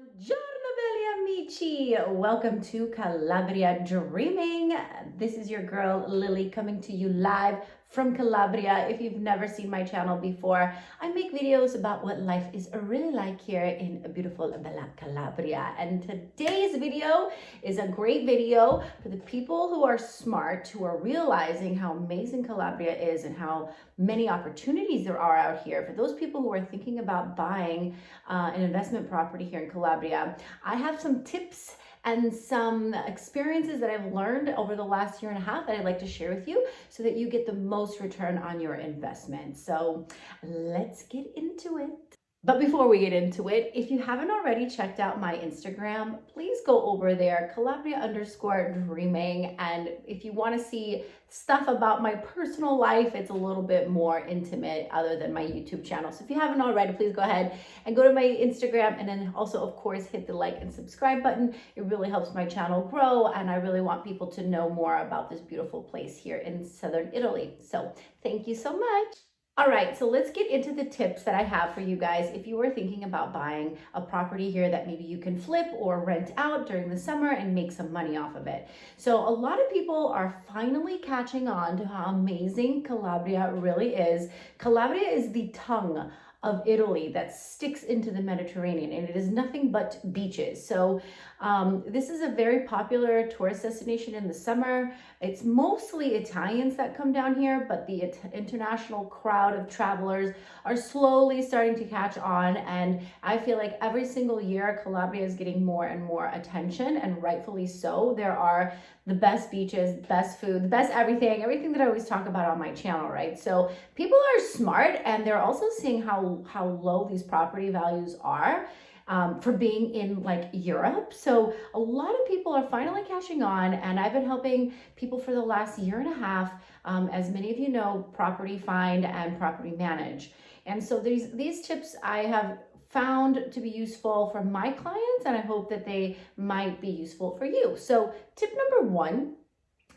Buongiorno belli amici! Welcome to Calabria Dreaming. This is your girl Lily coming to you live from Calabria. If you've never seen my channel before, I make videos about what life is really like here in beautiful Bella Calabria. And today's video is a great video for the people who are smart, who are realizing how amazing Calabria is and how many opportunities there are out here. For those people who are thinking about buying an investment property here in Calabria, I have some tips and some experiences that I've learned over the last year and a half that I'd like to share with you so that you get the most return on your investment. So let's get into it. But before we get into it, if you haven't already checked out my Instagram, please go over there, Calabria_dreaming. And if you want to see stuff about my personal life, it's a little bit more intimate other than my YouTube channel. So if you haven't already, please go ahead and go to my Instagram, and then also, of course, hit the like and subscribe button. It really helps my channel grow, and I really want people to know more about this beautiful place here in southern Italy. So thank you so much. All right, so let's get into the tips that I have for you guys if you are thinking about buying a property here that maybe you can flip or rent out during the summer and make some money off of it. So a lot of people are finally catching on to how amazing Calabria really is. Calabria is the tongue of Italy that sticks into the Mediterranean, and it is nothing but beaches. So this is a very popular tourist destination in the summer. It's mostly Italians that come down here, but the international crowd of travelers are slowly starting to catch on, and I feel like every single year Calabria is getting more and more attention, and rightfully so. There are the best beaches, best food, the best everything that I always talk about on my channel, right? So people are smart, and they're also seeing how low these property values are for being in like Europe. So a lot of people are finally catching on, and I've been helping people for the last year and a half, as many of you know, property find and property manage. And so these tips I have found to be useful for my clients, and I hope that they might be useful for you. So tip number one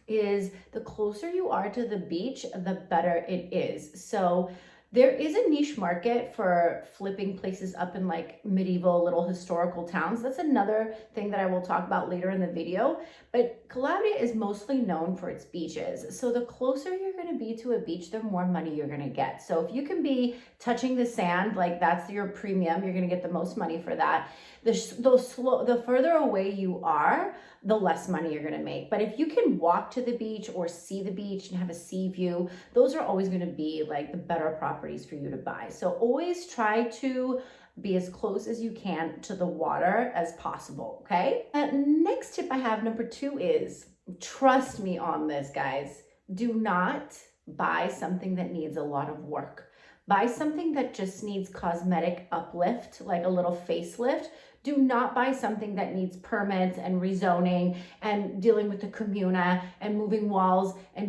is the closer you are to the beach, the better it is. So there is a niche market for flipping places up in like medieval little historical towns. That's another thing that I will talk about later in the video. But Calabria is mostly known for its beaches. So the closer you're going to be to a beach, the more money you're going to get. So if you can be touching the sand, like that's your premium, you're going to get the most money for that. The further away you are, the less money you're going to make. But if you can walk to the beach or see the beach and have a sea view, those are always going to be like the better properties for you to buy. So always try to be as close as you can to the water as possible, okay? Next tip I have, number two, is trust me on this, guys. Do not buy something that needs a lot of work. Buy something that just needs cosmetic uplift, like a little facelift. Do not buy something that needs permits and rezoning and dealing with the comuna and moving walls and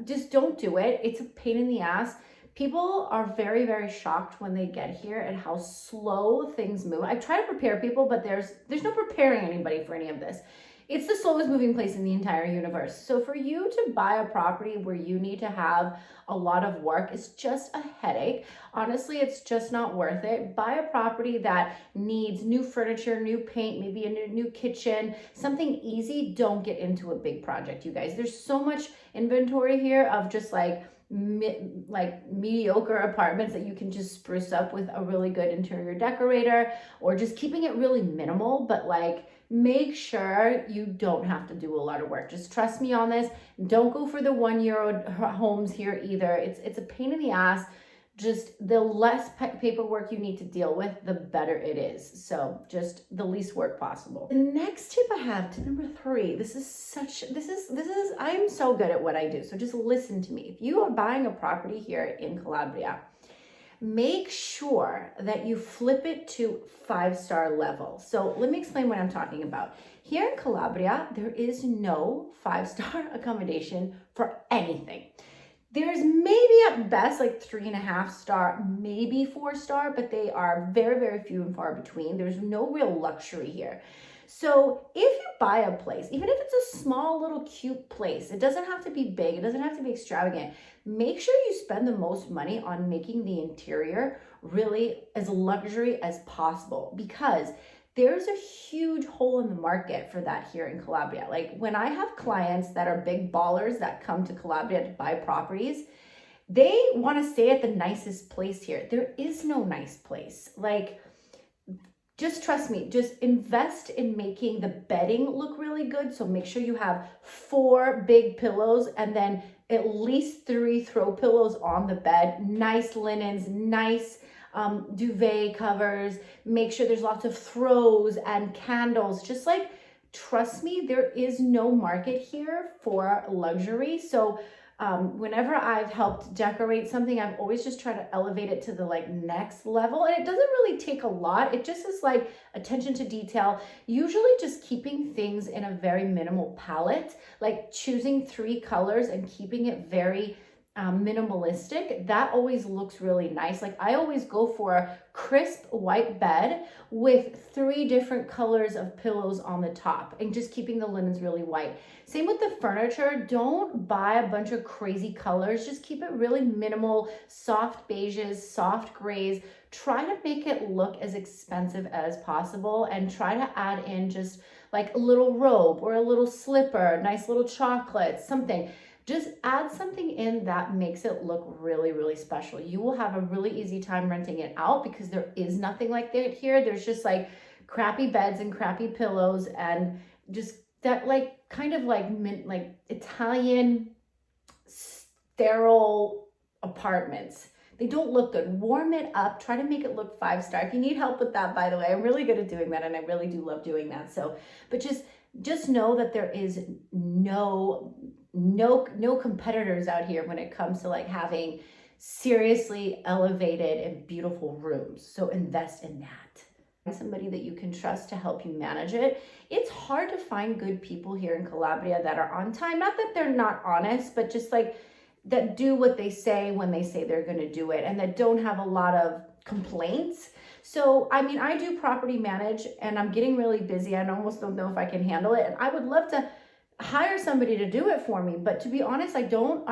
just don't do it. It's a pain in the ass. People are very, very shocked when they get here at how slow things move. I try to prepare people, but there's no preparing anybody for any of this. It's the slowest moving place in the entire universe. So for you to buy a property where you need to have a lot of work is just a headache. Honestly, it's just not worth it. Buy a property that needs new furniture, new paint, maybe a new kitchen, something easy. Don't get into a big project, you guys. There's so much inventory here of just like mediocre apartments that you can just spruce up with a really good interior decorator, or just keeping it really minimal, but like make sure you don't have to do a lot of work. Just trust me on this. Don't go for the €1 homes here either. It's a pain in the ass. Just the less paperwork you need to deal with, the better it is. So just the least work possible. The next tip I have, tip number three, I'm so good at what I do. So just listen to me. If you are buying a property here in Calabria, make sure that you flip it to 5-star level. So let me explain what I'm talking about. Here in Calabria, there is no 5-star accommodation for anything. There's maybe at best like 3.5 star, maybe 4-star, but they are very, very few and far between. There's no real luxury here. So if you buy a place, even if it's a small little cute place, it doesn't have to be big, it doesn't have to be extravagant. Make sure you spend the most money on making the interior really as luxury as possible, because there's a huge hole in the market for that here in Calabria. Like when I have clients that are big ballers that come to Calabria to buy properties, they want to stay at the nicest place here. There is no nice place. Like, just trust me, just invest in making the bedding look really good. So make sure you have 4 big pillows and then at least 3 throw pillows on the bed, nice linens, nice duvet covers. Make sure there's lots of throws and candles. Just like, trust me, there is no market here for luxury. So whenever I've helped decorate something, I've always just tried to elevate it to the like next level. And it doesn't really take a lot. It just is like attention to detail, usually just keeping things in a very minimal palette, like choosing 3 colors and keeping it very minimalistic. That always looks really nice. Like I always go for a crisp white bed with 3 different colors of pillows on the top and just keeping the linens really white. Same with the furniture. Don't buy a bunch of crazy colors. Just keep it really minimal, soft beiges, soft grays. Try to make it look as expensive as possible and try to add in just like a little robe or a little slipper, nice little chocolate, something. Just add something in that makes it look really, really special. You will have a really easy time renting it out because there is nothing like that here. There's just like crappy beds and crappy pillows and just that like kind of like Italian sterile apartments. They don't look good. Warm it up. Try to make it look 5-star. If you need help with that, by the way, I'm really good at doing that and I really do love doing that. So, but just know that there is no competitors out here when it comes to like having seriously elevated and beautiful rooms. So invest in that. Find somebody that you can trust to help you manage it. It's hard to find good people here in Calabria that are on time. Not that they're not honest, but just like that do what they say when they say they're going to do it and that don't have a lot of complaints. So, I mean, I do property manage and I'm getting really busy. I almost don't know if I can handle it. And I would love to hire somebody to do it for me. But to be honest, I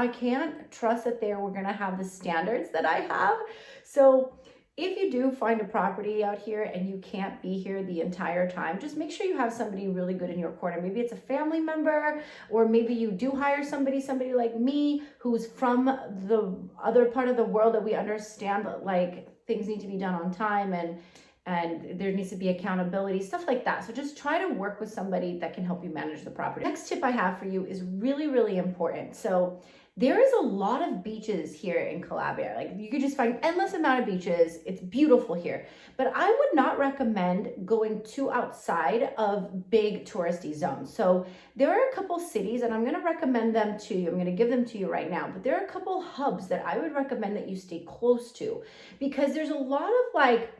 can't trust that we're going to have the standards that I have. So if you do find a property out here and you can't be here the entire time, just make sure you have somebody really good in your corner. Maybe it's a family member, or maybe you do hire somebody like me who's from the other part of the world that we understand that like things need to be done on time and there needs to be accountability, stuff like that. So just try to work with somebody that can help you manage the property. Next tip I have for you is really, really important. So there is a lot of beaches here in Calabria. Like you could just find endless amount of beaches. It's beautiful here. But I would not recommend going too outside of big touristy zones. So there are a couple cities and I'm going to recommend them to you. I'm going to give them to you right now. But there are a couple hubs that I would recommend that you stay close to because there's a lot of like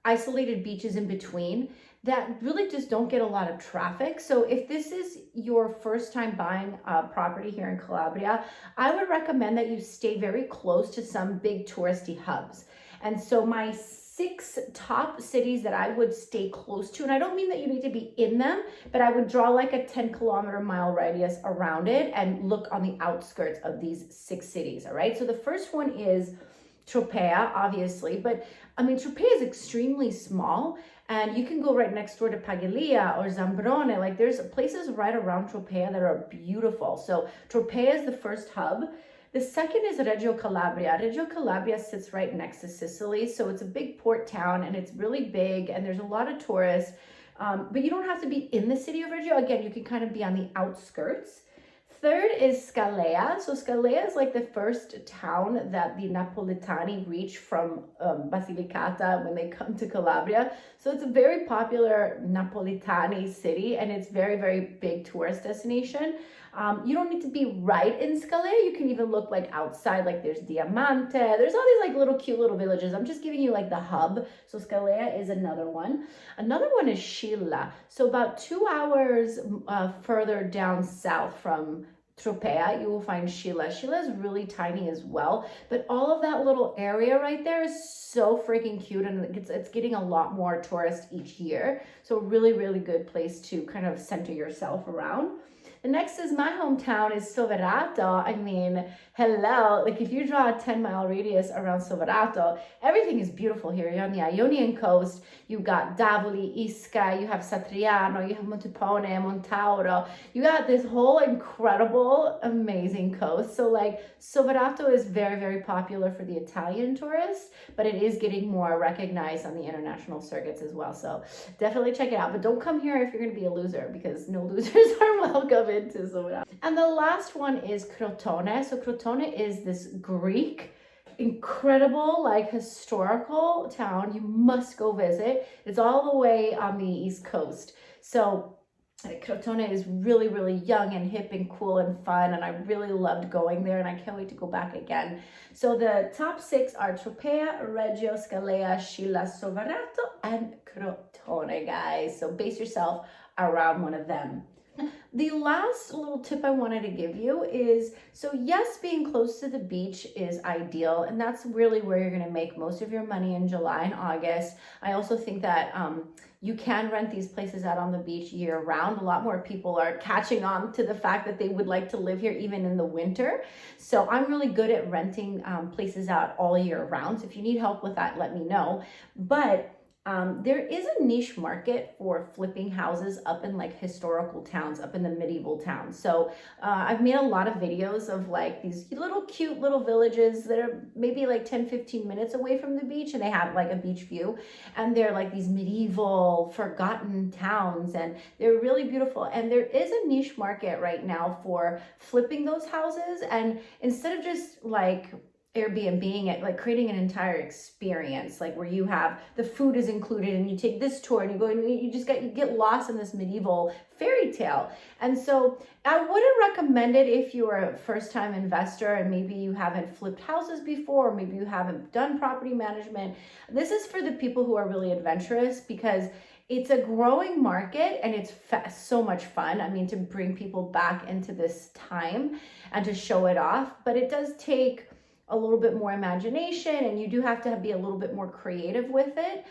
isolated beaches in between that really just don't get a lot of traffic. So if this is your first time buying a property here in Calabria, I would recommend that you stay very close to some big touristy hubs. And so my 6 top cities that I would stay close to, and I don't mean that you need to be in them, but I would draw like a 10-kilometer-mile radius around it and look on the outskirts of these 6 cities, all right? So the first one is Tropea, obviously, but I mean, Tropea is extremely small and you can go right next door to Paglia or Zambrone. Like there's places right around Tropea that are beautiful. So Tropea is the first hub. The second is Reggio Calabria. Reggio Calabria sits right next to Sicily. So it's a big port town and it's really big and there's a lot of tourists, but you don't have to be in the city of Reggio. Again, you can kind of be on the outskirts. Third is Scalea. So Scalea is like the first town that the Napolitani reach from Basilicata when they come to Calabria. So it's a very popular Napolitani city and it's very, very big tourist destination. You don't need to be right in Scalea. You can even look like outside, like there's Diamante. There's all these like little cute little villages. I'm just giving you like the hub. So Scalea is another one. Another one is Scilla. So about 2 hours further down south from Tropea, you will find Scilla. Scilla is really tiny as well, but all of that little area right there is so freaking cute and it's getting a lot more tourists each year. So really, really good place to kind of center yourself around. The next is my hometown is Soverato. I mean, hello, like if you draw a 10-mile radius around Soverato, everything is beautiful here. You're on the Ionian coast, you got Davoli, Isca, you have Satriano, you have Montepone, Montauro. You got this whole incredible, amazing coast. So like Soverato is very, very popular for the Italian tourists, but it is getting more recognized on the international circuits as well. So definitely check it out. But don't come here if you're going to be a loser, because no losers are welcome into Soverato. And the last one is Crotone. So Crotone is this Greek, incredible, like historical town you must go visit. It's all the way on the East Coast. So Crotone is really, really young and hip and cool and fun, and I really loved going there, and I can't wait to go back again. So the top 6 are Tropea, Reggio, Scalea, Scilla, Soverato, and Crotone, guys. So base yourself around one of them. The last little tip I wanted to give you is, so yes, being close to the beach is ideal, and that's really where you're going to make most of your money in July and August. I also think that you can rent these places out on the beach year round. A lot more people are catching on to the fact that they would like to live here even in the winter. So I'm really good at renting places out all year round. So if you need help with that, let me know. But there is a niche market for flipping houses up in like historical towns, up in the medieval towns. So I've made a lot of videos of like these little cute little villages that are maybe like 10-15 minutes away from the beach, and they have like a beach view, and they're like these medieval forgotten towns, and they're really beautiful. And there is a niche market right now for flipping those houses, and instead of just like Airbnb it, like creating an entire experience, like where you have the food is included and you take this tour and you go and you get lost in this medieval fairy tale. And so I wouldn't recommend it if you are a first-time investor and maybe you haven't flipped houses before, or maybe you haven't done property management. This is for the people who are really adventurous, because it's a growing market and it's so much fun. I mean, to bring people back into this time and to show it off, but it does take a little bit more imagination, and you do have to be a little bit more creative with it.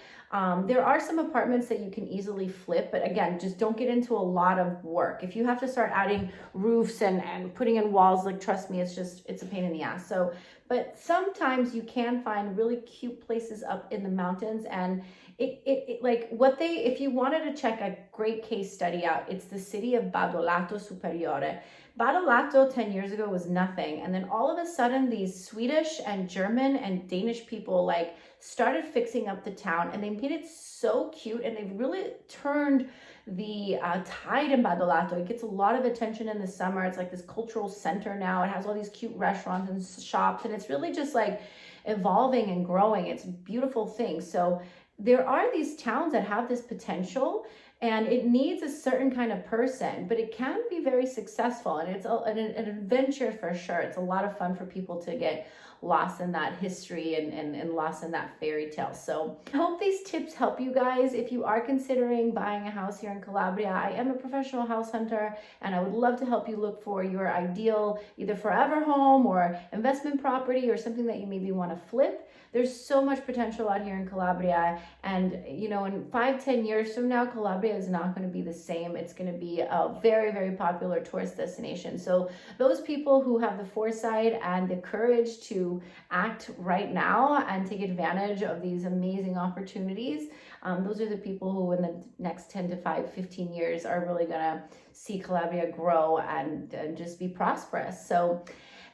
There are some apartments that you can easily flip, but again, just don't get into a lot of work. If you have to start adding roofs and putting in walls, like trust me, it's a pain in the ass. So, but sometimes you can find really cute places up in the mountains, and if you wanted to check a great case study out, it's the city of Badolato Superiore. Badolato 10 years ago was nothing, and then all of a sudden these Swedish and German and Danish people like started fixing up the town, and they made it so cute, and they've really turned the tide in Badolato. It gets a lot of attention in the summer. It's like this cultural center now. It has all these cute restaurants and shops, and it's really just like evolving and growing. It's a beautiful thing. So there are these towns that have this potential, and it needs a certain kind of person, but it can be very successful, and it's an adventure for sure. It's a lot of fun for people to get lost in that history and lost in that fairy tale. So I hope these tips help you guys. If you are considering buying a house here in Calabria, I am a professional house hunter, and I would love to help you look for your ideal either forever home or investment property, or something that you maybe want to flip. There's so much potential out here in Calabria, and you know, in 5-10 years from now, Calabria is not going to be the same. It's going to be a very, very popular tourist destination. So those people who have the foresight and the courage to act right now and take advantage of these amazing opportunities, those are the people who in the next 10 to 15 years are really going to see Calabria grow and just be prosperous. So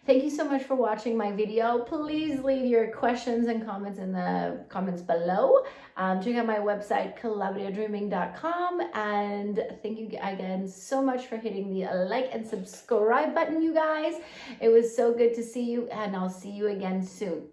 thank you so much for watching my video. Please leave your questions and comments in the comments below. Check out my website, calabriadreaming.com. And thank you again so much for hitting the like and subscribe button, you guys. It was so good to see you, and I'll see you again soon.